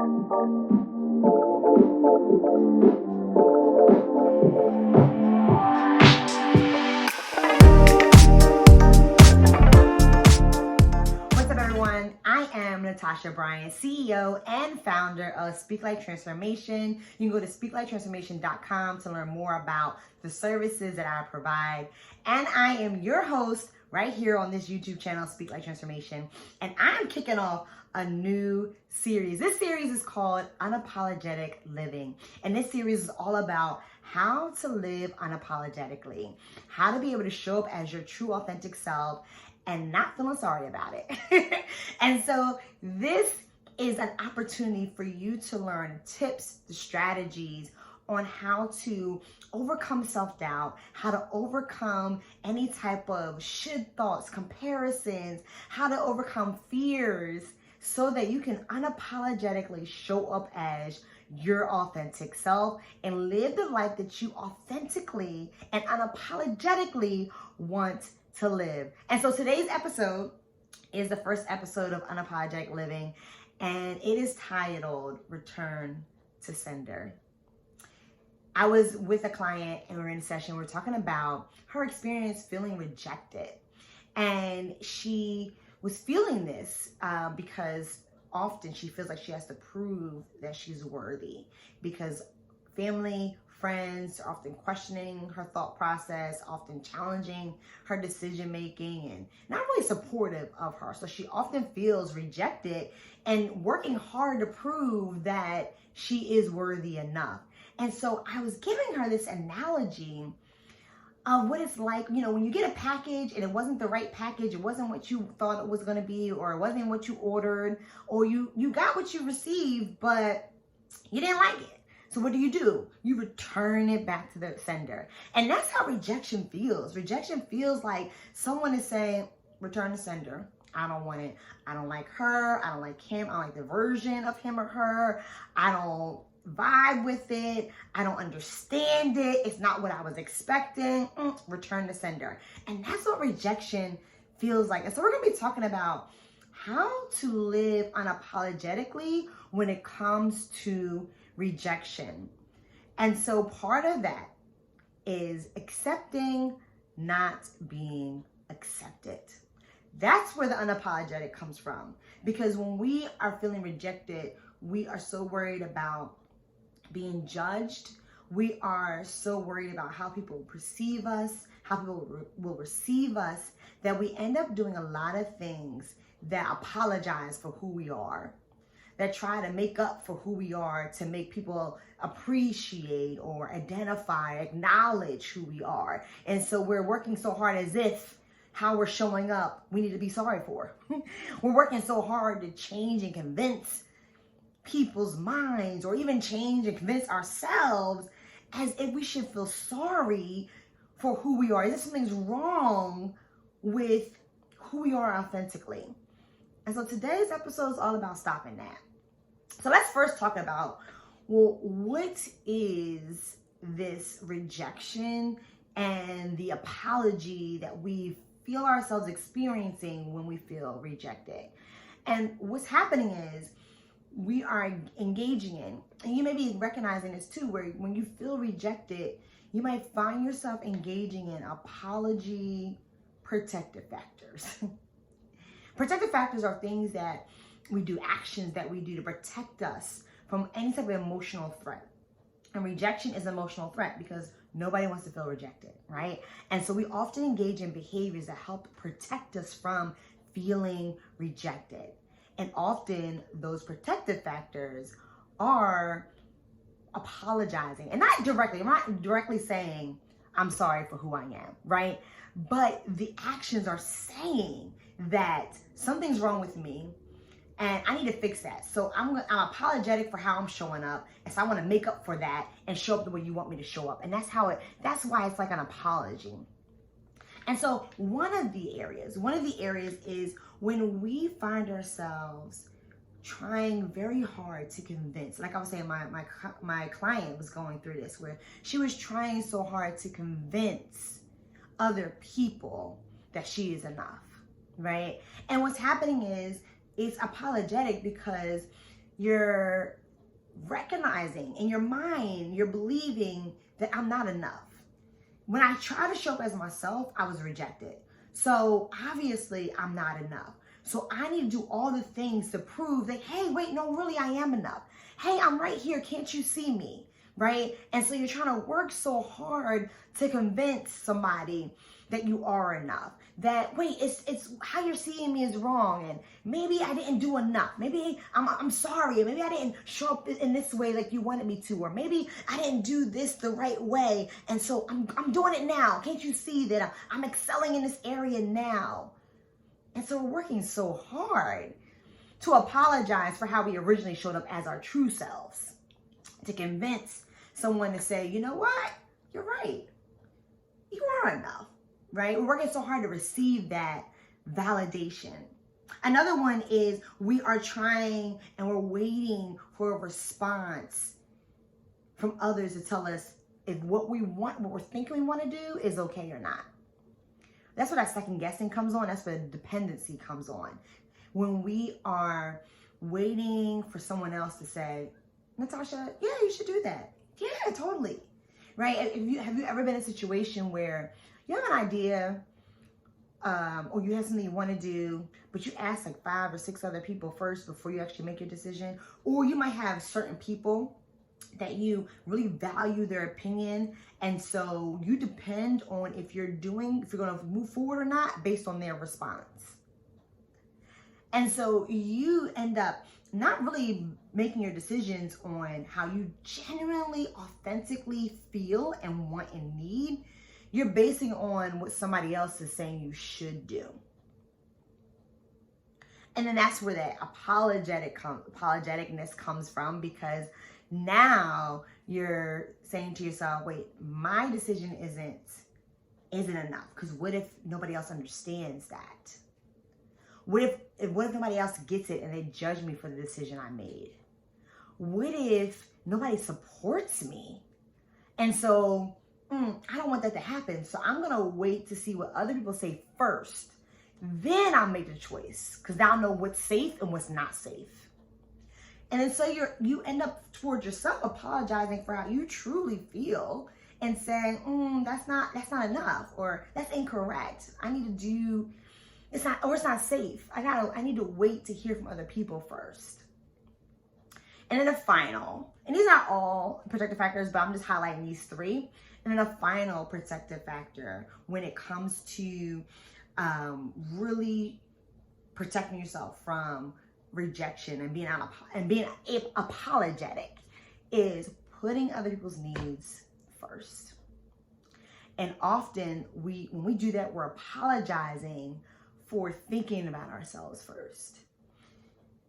What's up, everyone? I am Natasha Bryant, CEO and founder of Speak Like Transformation. You can go to speakliketransformation.com to learn more about the services that I provide. And I am your host right here on this YouTube channel, Speak Like Transformation. And I'm kicking off a new series. This series is called Unapologetic Living. And this series is all about how to live unapologetically, how to be able to show up as your true, authentic self and not feeling sorry about it. And so this is an opportunity for you to learn tips, strategies on how to overcome self-doubt, how to overcome any type of should thoughts, comparisons, how to overcome fears so that you can unapologetically show up as your authentic self and live the life that you authentically and unapologetically want to live. And so today's episode is the first episode of Unapologetic Living, and it is titled Return to Sender. I was with a client and we were in a session. We were talking about her experience feeling rejected. And she was feeling this because often she feels like she has to prove that she's worthy because family, friends are often questioning her thought process, often challenging her decision making, and not really supportive of her. So she often feels rejected and working hard to prove that she is worthy enough. And so I was giving her this analogy of what it's like, you know, when you get a package and it wasn't the right package, it wasn't what you thought it was going to be, or it wasn't what you ordered, or you got what you received, but you didn't like it. So what do? You return it back to the sender. And that's how rejection feels. Rejection feels like someone is saying, return to sender. I don't want it. I don't like her. I don't like him. I don't like the version of him or her. I don't vibe with it. I don't understand it. It's not what I was expecting. Return to sender. And that's what rejection feels like. And so we're going to be talking about how to live unapologetically when it comes to rejection. And so part of that is accepting not being accepted. That's where the unapologetic comes from. Because when we are feeling rejected, we are so worried about being judged. We are so worried about how people perceive us, how people will receive us, that we end up doing a lot of things that apologize for who we are, that try to make up for who we are, to make people appreciate or identify, acknowledge who we are. And so we're working so hard as if how we're showing up, we need to be sorry for. We're working so hard to change and convince people's minds, or even change and convince ourselves, as if we should feel sorry for who we are. As if something's wrong with who we are authentically. And so today's episode is all about stopping that. So let's first talk about, well, what is this rejection and the apology that we feel ourselves experiencing when we feel rejected? And what's happening is we are engaging in, and you may be recognizing this too, where when you feel rejected, you might find yourself engaging in apology protective factors. Protective factors are things that we do, actions that we do to protect us from any type of emotional threat. And rejection is an emotional threat because nobody wants to feel rejected, right? And so we often engage in behaviors that help protect us from feeling rejected. And often those protective factors are apologizing. And not directly, I'm not directly saying, I'm sorry for who I am, right? But the actions are saying that something's wrong with me and I need to fix that. So I'm apologetic for how I'm showing up. And so I want to make up for that and show up the way you want me to show up. And that's why it's like an apology. And so one of the areas is when we find ourselves trying very hard to convince, like I was saying, my client was going through this, where she was trying so hard to convince other people that she is enough, right? And what's happening is it's apologetic because you're recognizing in your mind, you're believing that I'm not enough. When I try to show up as myself, I was rejected. So obviously I'm not enough. So I need to do all the things to prove that, hey, wait, no, really I am enough. Hey, I'm right here. Can't you see me? Right? And so you're trying to work so hard to convince somebody that you are enough. That, wait, it's how you're seeing me is wrong. And maybe I didn't do enough. Maybe I'm sorry. Maybe I didn't show up in this way like you wanted me to. Or maybe I didn't do this the right way. And so I'm doing it now. Can't you see that I'm excelling in this area now? And so we're working so hard to apologize for how we originally showed up as our true selves. To convince someone to say, you know what? You're right. You are enough. Right? We're working so hard to receive that validation. Another one is we are trying and we're waiting for a response from others to tell us if what we want, what we're thinking we want to do is okay or not. That's where that second guessing comes on. That's where the dependency comes on. When we are waiting for someone else to say, Natasha, yeah, you should do that. Yeah, totally. Right? Have you ever been in a situation where you have an idea or you have something you want to do, but you ask like 5 or 6 other people first before you actually make your decision? Or you might have certain people that you really value their opinion, and so you depend on if you're going to move forward or not based on their response. And so you end up not really making your decisions on how you genuinely, authentically feel and want and need. You're basing on what somebody else is saying you should do. And then that's where that apologeticness comes from, because now you're saying to yourself, wait, my decision isn't enough. Because what if nobody else understands that? What if nobody else gets it and they judge me for the decision I made? What if nobody supports me? And so I don't want that to happen. So I'm going to wait to see what other people say first. Then I'll make the choice, because now I'll know what's safe and what's not safe. And then so you end up towards yourself apologizing for how you truly feel and saying, that's not enough, or that's incorrect. I need to do, it's not safe. I need to wait to hear from other people first. And then the final, and these are all protective factors, but I'm just highlighting these 3. And then a final protective factor when it comes to really protecting yourself from rejection and being apologetic is putting other people's needs first. And often when we do that, we're apologizing for thinking about ourselves first,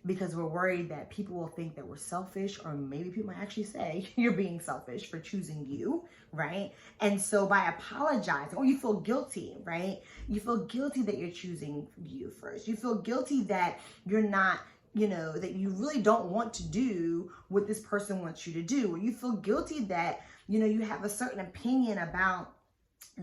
because we're worried that people will think that we're selfish, or maybe people might actually say you're being selfish for choosing you, right? And so by apologizing, or you feel guilty, right? You feel guilty that you're choosing you first. You feel guilty that you're not, that you really don't want to do what this person wants you to do. Or you feel guilty that, you have a certain opinion about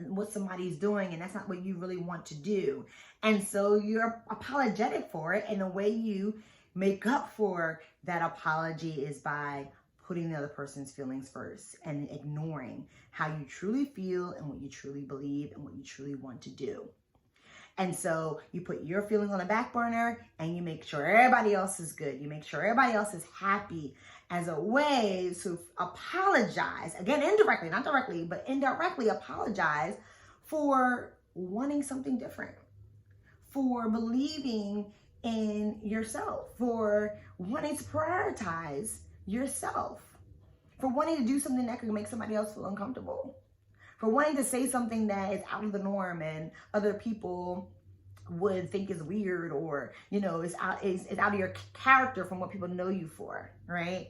what somebody's doing and that's not what you really want to do. And so you're apologetic for it, and the way you make up for that apology is by putting the other person's feelings first and ignoring how you truly feel and what you truly believe and what you truly want to do. And so you put your feelings on the back burner and you make sure everybody else is good. You make sure everybody else is happy as a way to apologize, again, indirectly, not directly, but indirectly apologize for wanting something different, for believing in yourself, for wanting to prioritize yourself, for wanting to do something that could make somebody else feel uncomfortable, for wanting to say something that is out of the norm and other people would think is weird, or is out of your character from what people know you for, right?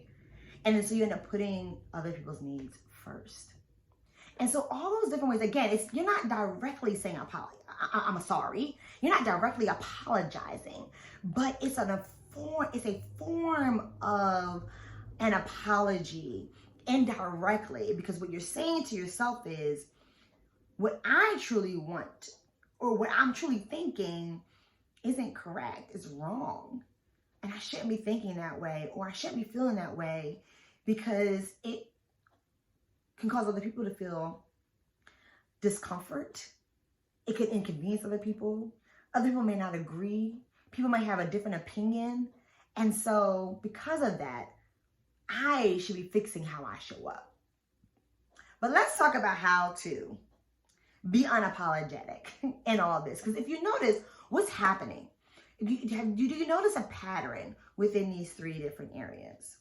And then so you end up putting other people's needs first. And so all those different ways, again, you're not directly saying I'm sorry. You're not directly apologizing, but it's a form of an apology indirectly, because what you're saying to yourself is, what I truly want or what I'm truly thinking isn't correct, it's wrong. and I shouldn't be thinking that way, or I shouldn't be feeling that way, because it can cause other people to feel discomfort. It could inconvenience other people. Other people may not agree. People might have a different opinion. And so because of that, I should be fixing how I show up. But let's talk about how to be unapologetic in all of this. Because if you notice what's happening, do you notice a pattern within these three different areas?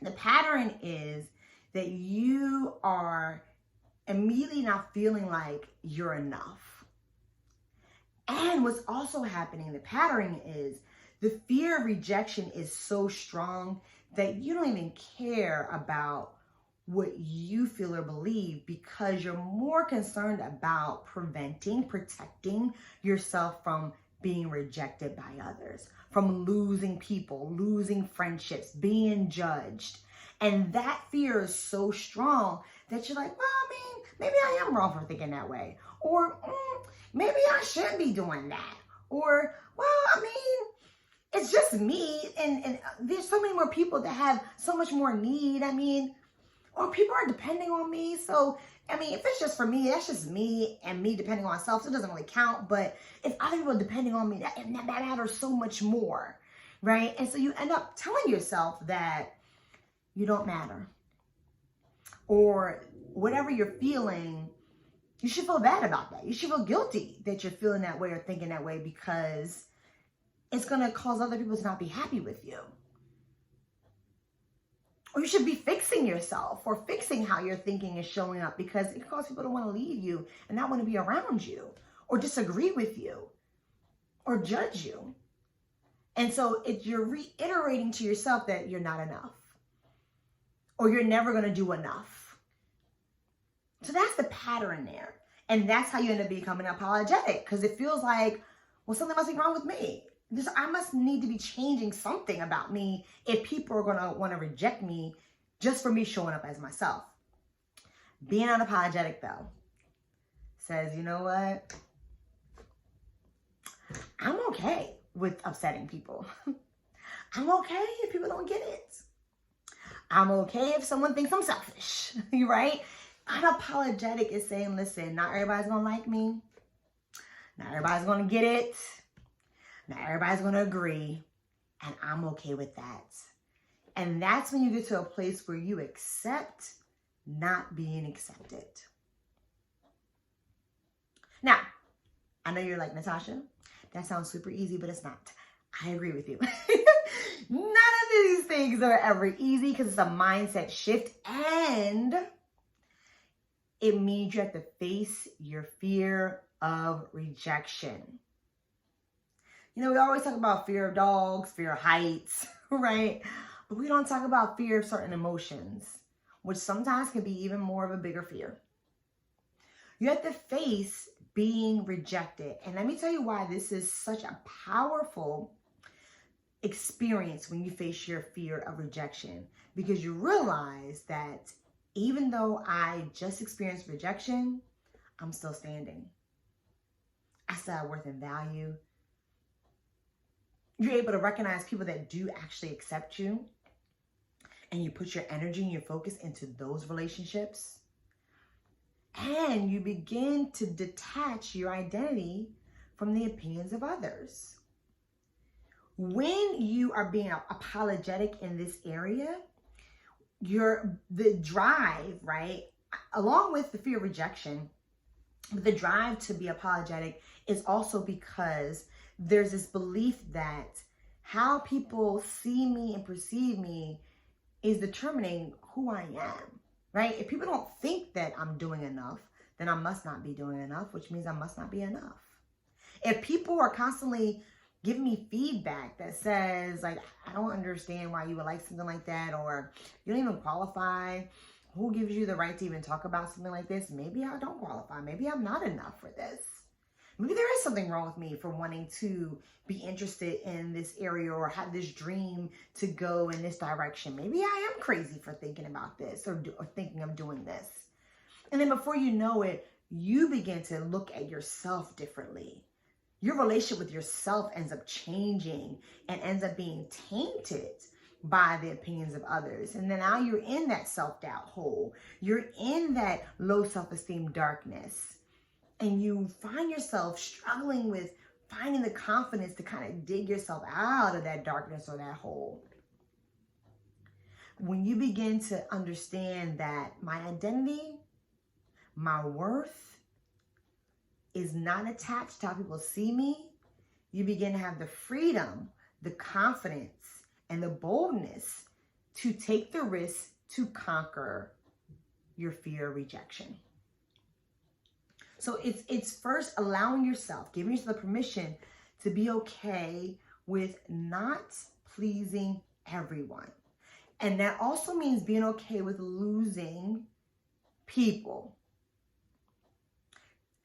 The pattern is that you are immediately not feeling like you're enough. And what's also happening, the pattern is the fear of rejection is so strong that you don't even care about what you feel or believe, because you're more concerned about protecting yourself from being rejected by others, from losing people, losing friendships, being judged. And that fear is so strong that you're like, well, I mean, maybe I am wrong for thinking that way. Or maybe I shouldn't be doing that. Or, well, I mean, it's just me. And there's so many more people that have so much more need. I mean, or people are depending on me. So, I mean, if it's just for me, that's just me and me depending on myself. So it doesn't really count. But if other people are depending on me, that matters so much more, right? And so you end up telling yourself that you don't matter. Or whatever you're feeling, you should feel bad about that. You should feel guilty that you're feeling that way or thinking that way, because it's going to cause other people to not be happy with you. Or you should be fixing yourself or fixing how you're thinking and showing up, because it can cause people to want to leave you and not want to be around you, or disagree with you, or judge you. And so you're reiterating to yourself that you're not enough, or you're never going to do enough. So that's the pattern there. And that's how you end up becoming apologetic, because it feels like, well, something must be wrong with me. I must need to be changing something about me if people are going to want to reject me just for me showing up as myself. Being unapologetic, though, says, you know what? I'm okay with upsetting people. I'm okay if people don't get it. I'm okay if someone thinks I'm selfish, right? Unapologetic is saying, listen, not everybody's going to like me. Not everybody's going to get it. Not everybody's going to agree. And I'm okay with that. And that's when you get to a place where you accept not being accepted. Now, I know you're like, Natasha, that sounds super easy, but it's not. I agree with you. None of these things are ever easy, because it's a mindset shift, and it means you have to face your fear of rejection. You know, we always talk about fear of dogs, fear of heights, right? But we don't talk about fear of certain emotions, which sometimes can be even more of a bigger fear. You have to face being rejected. And let me tell you why this is such a powerful experience when you face your fear of rejection. Because you realize that even though I just experienced rejection, I'm still standing. I still have worth and value. You're able to recognize people that do actually accept you, and you put your energy and your focus into those relationships, and you begin to detach your identity from the opinions of others. When you are being apologetic in this area, the drive, right, along with the fear of rejection, the drive to be apologetic is also because there's this belief that how people see me and perceive me is determining who I am, right? If people don't think that I'm doing enough, then I must not be doing enough, which means I must not be enough. If people are constantly giving me feedback that says, like, I don't understand why you would like something like that, or you don't even qualify, who gives you the right to even talk about something like this? Maybe I don't qualify. Maybe I'm not enough for this. Maybe there is something wrong with me for wanting to be interested in this area or have this dream to go in this direction. Maybe I am crazy for thinking about this or thinking of doing this. And then before you know it, you begin to look at yourself differently. your relationship with yourself ends up changing and ends up being tainted by the opinions of others. And then now you're in that self-doubt hole. You're in that low self-esteem darkness. And you find yourself struggling with finding the confidence to kind of dig yourself out of that darkness or that hole. When you begin to understand that my identity, my worth is not attached to how people see me, you begin to have the freedom, the confidence, and the boldness to take the risk to conquer your fear of rejection. So it's first allowing yourself, giving yourself the permission to be okay with not pleasing everyone. And that also means being okay with losing people.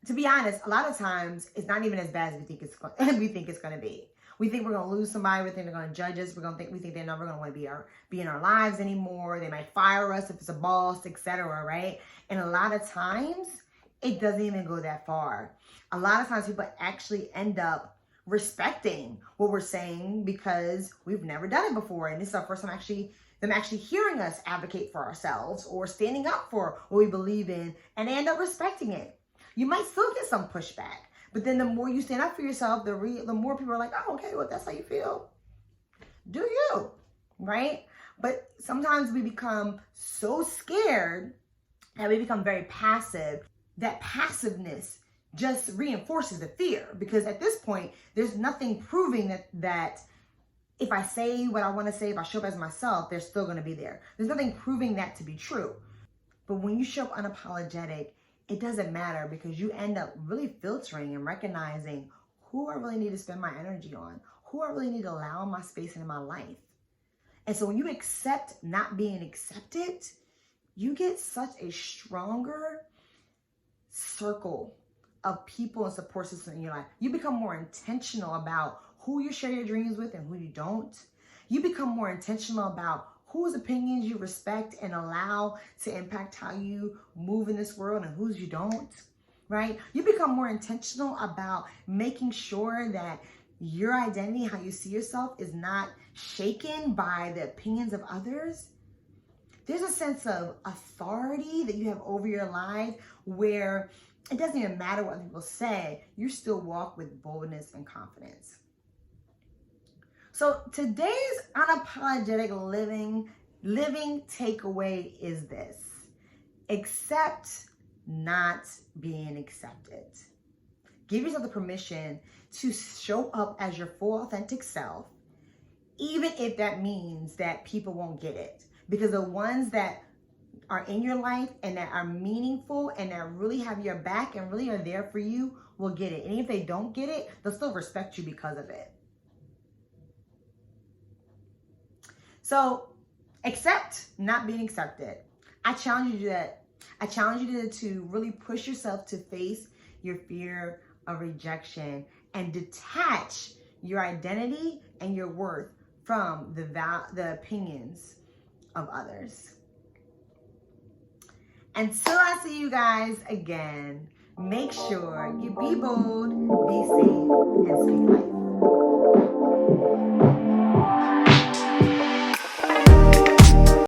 To be honest, a lot of times it's not even as bad as we think it's going to be. We think we're going to lose somebody. We think they're going to judge us. We think they're never going to want to be in our lives anymore. They might fire us if it's a boss, etc. Right? And a lot of times it doesn't even go that far. A lot of times people actually end up respecting what we're saying because we've never done it before, and this is our first time them actually hearing us advocate for ourselves or standing up for what we believe in, and they end up respecting it. You might still get some pushback, but then the more you stand up for yourself, the more people are like, oh, okay, well, that's how you feel. Do you, right? But sometimes we become so scared that we become very passive. That passiveness just reinforces the fear, because at this point, there's nothing proving that if I say what I want to say, if I show up as myself, they're still going to be there. There's nothing proving that to be true. But when you show up unapologetic, it doesn't matter, because you end up really filtering and recognizing who I really need to spend my energy on, who I really need to allow in my space and in my life. And so when you accept not being accepted, you get such a stronger circle of people and support system in your life. You become more intentional about who you share your dreams with and who you don't. You become more intentional about whose opinions you respect and allow to impact how you move in this world and whose you don't, right? You become more intentional about making sure that your identity, how you see yourself, is not shaken by the opinions of others. There's a sense of authority that you have over your life where it doesn't even matter what people say, you still walk with boldness and confidence. So today's unapologetic living takeaway is this: accept not being accepted. Give yourself the permission to show up as your full authentic self, even if that means that people won't get it. Because the ones that are in your life and that are meaningful and that really have your back and really are there for you will get it. And if they don't get it, they'll still respect you because of it. So accept not being accepted. I challenge you to do that. I challenge you to really push yourself to face your fear of rejection and detach your identity and your worth from the opinions of others. Until I see you guys again, make sure you be bold, be safe, and speak life.